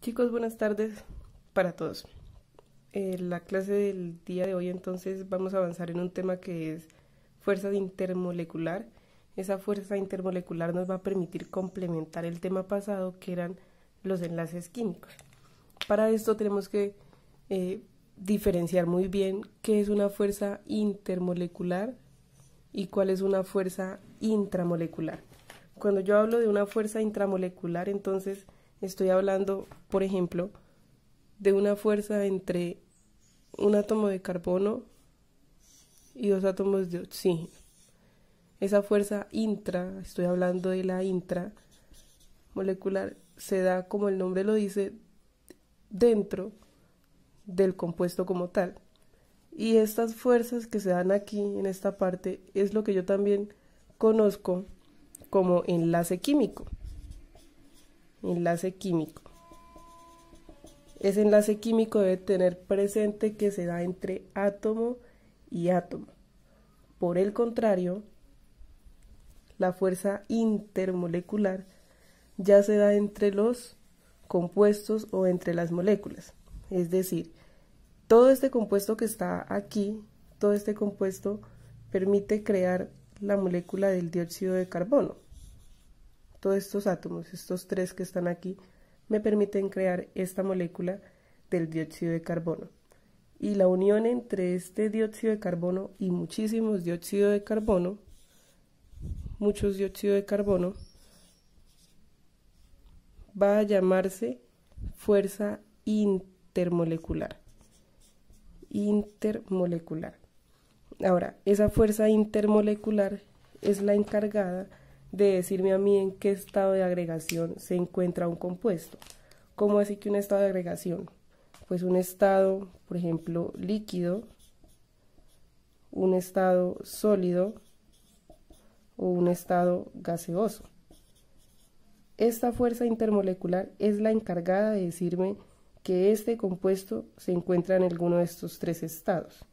Chicos, buenas tardes para todos. La clase del día de hoy entonces vamos a avanzar en un tema que es fuerza intermolecular. Esa fuerza intermolecular nos va a permitir complementar el tema pasado, que eran los enlaces químicos. Para esto tenemos que diferenciar muy bien qué es una fuerza intermolecular y cuál es una fuerza intramolecular. Cuando yo hablo de una fuerza intramolecular, entonces estoy hablando, por ejemplo, de una fuerza entre un átomo de carbono y dos átomos de oxígeno. Esa fuerza estoy hablando de la intramolecular, se da, como el nombre lo dice, dentro del compuesto como tal. Y estas fuerzas que se dan aquí en esta parte es lo que yo también conozco como enlace químico. Enlace químico. Ese enlace químico debe tener presente que se da entre átomo y átomo. Por el contrario, la fuerza intermolecular ya se da entre los compuestos o entre las moléculas. Es decir, todo este compuesto que está aquí, todo este compuesto permite crear la molécula del dióxido de carbono. Todos estos átomos, estos tres que están aquí, me permiten crear esta molécula del dióxido de carbono. Y la unión entre este dióxido de carbono y muchísimos dióxido de carbono, muchos dióxido de carbono, va a llamarse fuerza intermolecular. Intermolecular. Ahora, esa fuerza intermolecular es la encargada de decirme a mí en qué estado de agregación se encuentra un compuesto. ¿Cómo así que un estado de agregación? Pues un estado, por ejemplo, líquido, un estado sólido o un estado gaseoso. Esta fuerza intermolecular es la encargada de decirme que este compuesto se encuentra en alguno de estos tres estados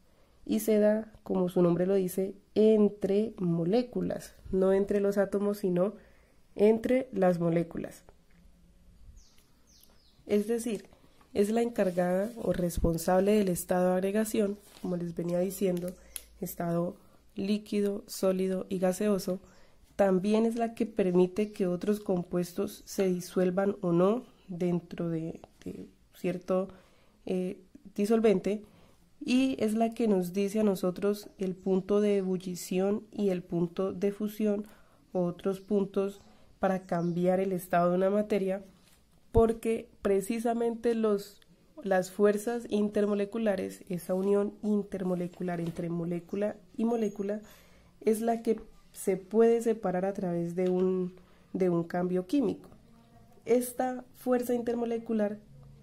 y se da, como su nombre lo dice, entre moléculas, no entre los átomos, sino entre las moléculas. Es decir, es la encargada o responsable del estado de agregación, como les venía diciendo, estado líquido, sólido y gaseoso. También es la que permite que otros compuestos se disuelvan o no dentro de cierto disolvente, y es la que nos dice a nosotros el punto de ebullición y el punto de fusión o otros puntos para cambiar el estado de una materia, porque precisamente las fuerzas intermoleculares, esa unión intermolecular entre molécula y molécula, es la que se puede separar a través de un cambio químico. Esta fuerza intermolecular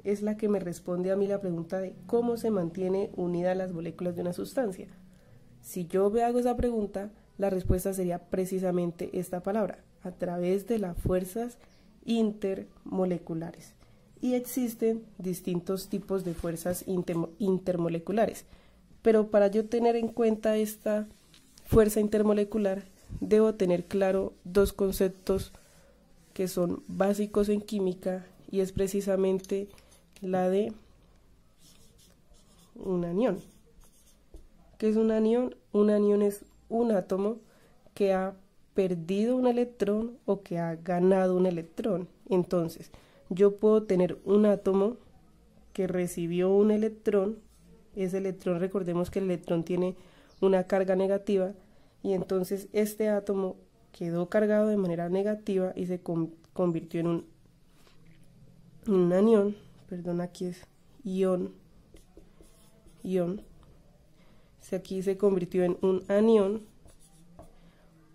es la que me responde a mí la pregunta de cómo se mantiene unida las moléculas de una sustancia. Si yo me hago esa pregunta, la respuesta sería precisamente esta palabra, a través de las fuerzas intermoleculares. Y existen distintos tipos de fuerzas intermoleculares, pero para yo tener en cuenta esta fuerza intermolecular, debo tener claro dos conceptos que son básicos en química, y es precisamente la de un anión. ¿Qué es un anión? Un anión es un átomo que ha perdido un electrón o que ha ganado un electrón. Entonces, yo puedo tener un átomo que recibió un electrón. Ese electrón, recordemos que el electrón tiene una carga negativa, y entonces este átomo quedó cargado de manera negativa y se convirtió en un anión. Perdón, aquí es ion. Aquí se convirtió en un anión.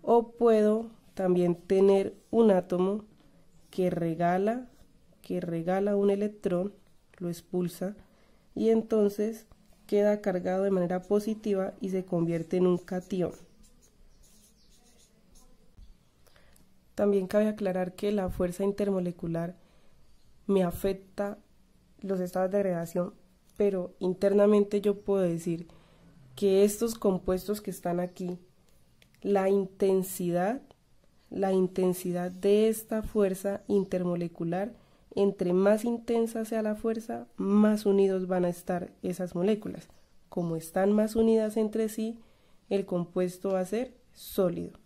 O puedo también tener un átomo que regala un electrón, lo expulsa, y entonces queda cargado de manera positiva y se convierte en un catión. También cabe aclarar que la fuerza intermolecular me afecta los estados de agregación, pero internamente yo puedo decir que estos compuestos que están aquí, la intensidad de esta fuerza intermolecular entre más intensa sea la fuerza, más unidos van a estar esas moléculas. Como están más unidas entre sí, el compuesto va a ser sólido.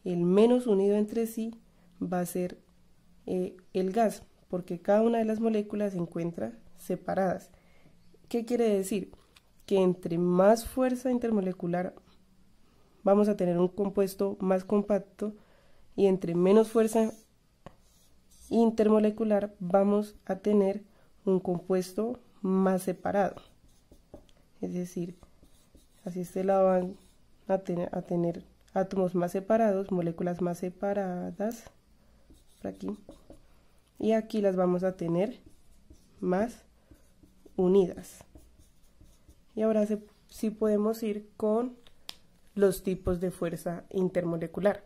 El menos unido entre sí va a ser el gas, porque cada una de las moléculas se encuentra separadas. ¿Qué quiere decir? Que entre más fuerza intermolecular vamos a tener un compuesto más compacto, y entre menos fuerza intermolecular vamos a tener un compuesto más separado. Es decir, hacia este lado van a tener átomos más separados, moléculas más separadas, por aquí, y aquí las vamos a tener más unidas. Y ahora sí podemos ir con los tipos de fuerza intermolecular.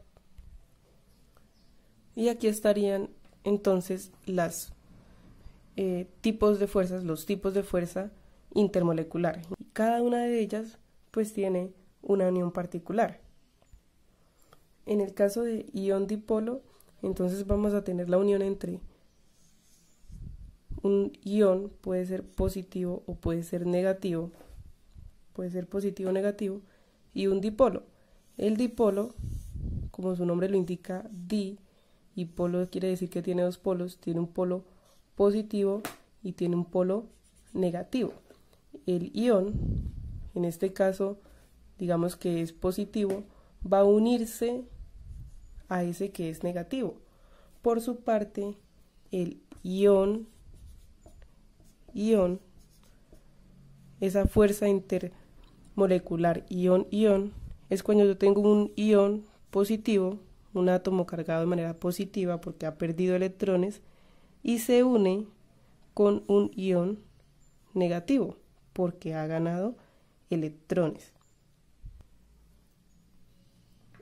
Y aquí estarían entonces los tipos de fuerzas intermolecular. Cada una de ellas pues tiene una unión particular. En el caso de ion dipolo, entonces vamos a tener la unión entre un ion, puede ser positivo o puede ser negativo, y un dipolo. El dipolo, como su nombre lo indica, di, y polo quiere decir que tiene dos polos, tiene un polo positivo y tiene un polo negativo. El ion, en este caso, digamos que es positivo, va a unirse a ese que es negativo. Por su parte, el ion, esa fuerza intermolecular ion-ion, es cuando yo tengo un ion positivo, un átomo cargado de manera positiva porque ha perdido electrones, y se une con un ion negativo porque ha ganado electrones.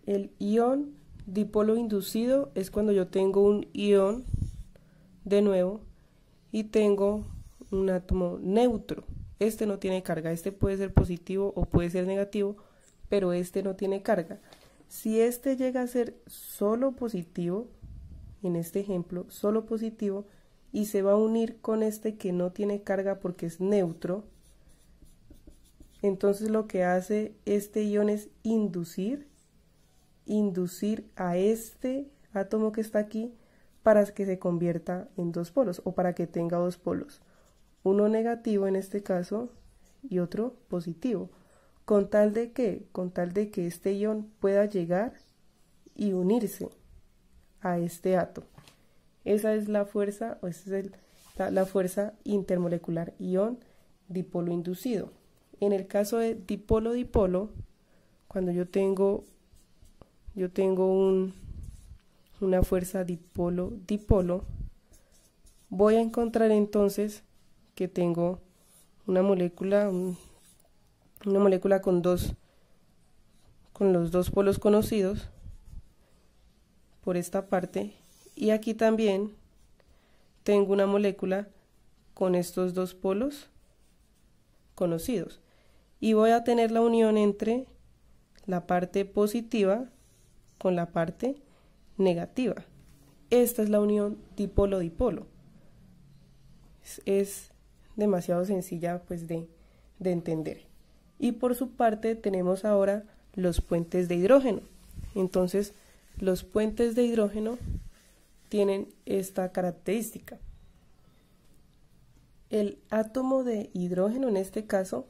El ion dipolo inducido es cuando yo tengo un ion de nuevo y tengo un átomo neutro. Este no tiene carga, este puede ser positivo o puede ser negativo, pero este no tiene carga. Si este llega a ser solo positivo, en este ejemplo, solo positivo, y se va a unir con este que no tiene carga porque es neutro, entonces lo que hace este ion es inducir a este átomo que está aquí para que se convierta en dos polos, o para que tenga dos polos, uno negativo en este caso y otro positivo. ¿Con tal de qué? Con tal de que este ion pueda llegar y unirse a este átomo. Esa es la fuerza, o esa es la fuerza intermolecular ion dipolo inducido. En el caso de dipolo-dipolo, cuando yo tengo una fuerza dipolo-dipolo, voy a encontrar entonces que tengo una molécula con los dos polos conocidos por esta parte, y aquí también tengo una molécula con estos dos polos conocidos, y voy a tener la unión entre la parte positiva con la parte negativa. Esta es la unión dipolo-dipolo. Es demasiado sencilla pues de entender. Y por su parte tenemos ahora los puentes de hidrógeno. Entonces los puentes de hidrógeno tienen esta característica. El átomo de hidrógeno, en este caso,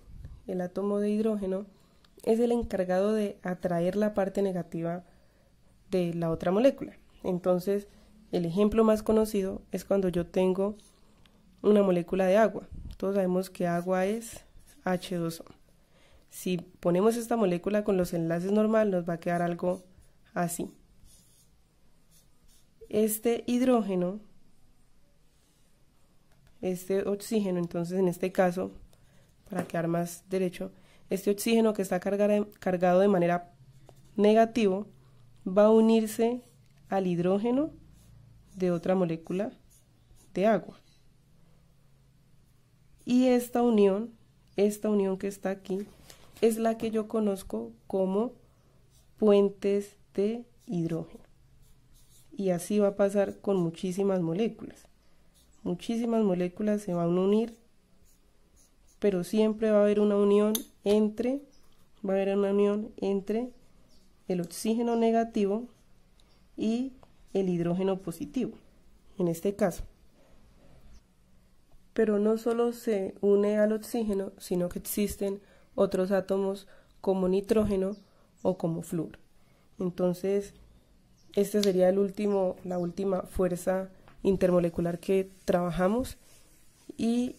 el átomo de hidrógeno es el encargado de atraer la parte negativa de la otra molécula. Entonces, el ejemplo más conocido es cuando yo tengo una molécula de agua. Todos sabemos que agua es H2O. Si ponemos esta molécula con los enlaces normales, nos va a quedar algo así. Este hidrógeno, este oxígeno, entonces en este caso, para quedar más derecho, este oxígeno que está cargado de manera negativo va a unirse al hidrógeno de otra molécula de agua. Y esta unión que está aquí es la que yo conozco como puentes de hidrógeno. Y así va a pasar con muchísimas moléculas. muchísimas moléculas se van a unir, pero siempre va a haber una unión entre el oxígeno negativo y el hidrógeno positivo, en este caso. Pero no solo se une al oxígeno, sino que existen otros átomos como nitrógeno o como flúor. Entonces, esta sería la última fuerza intermolecular que trabajamos, y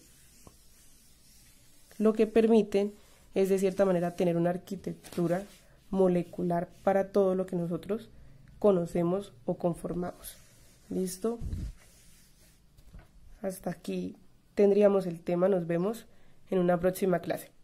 lo que permiten es de cierta manera tener una arquitectura molecular para todo lo que nosotros conocemos o conformamos. ¿Listo? Hasta aquí tendríamos el tema. Nos vemos en una próxima clase.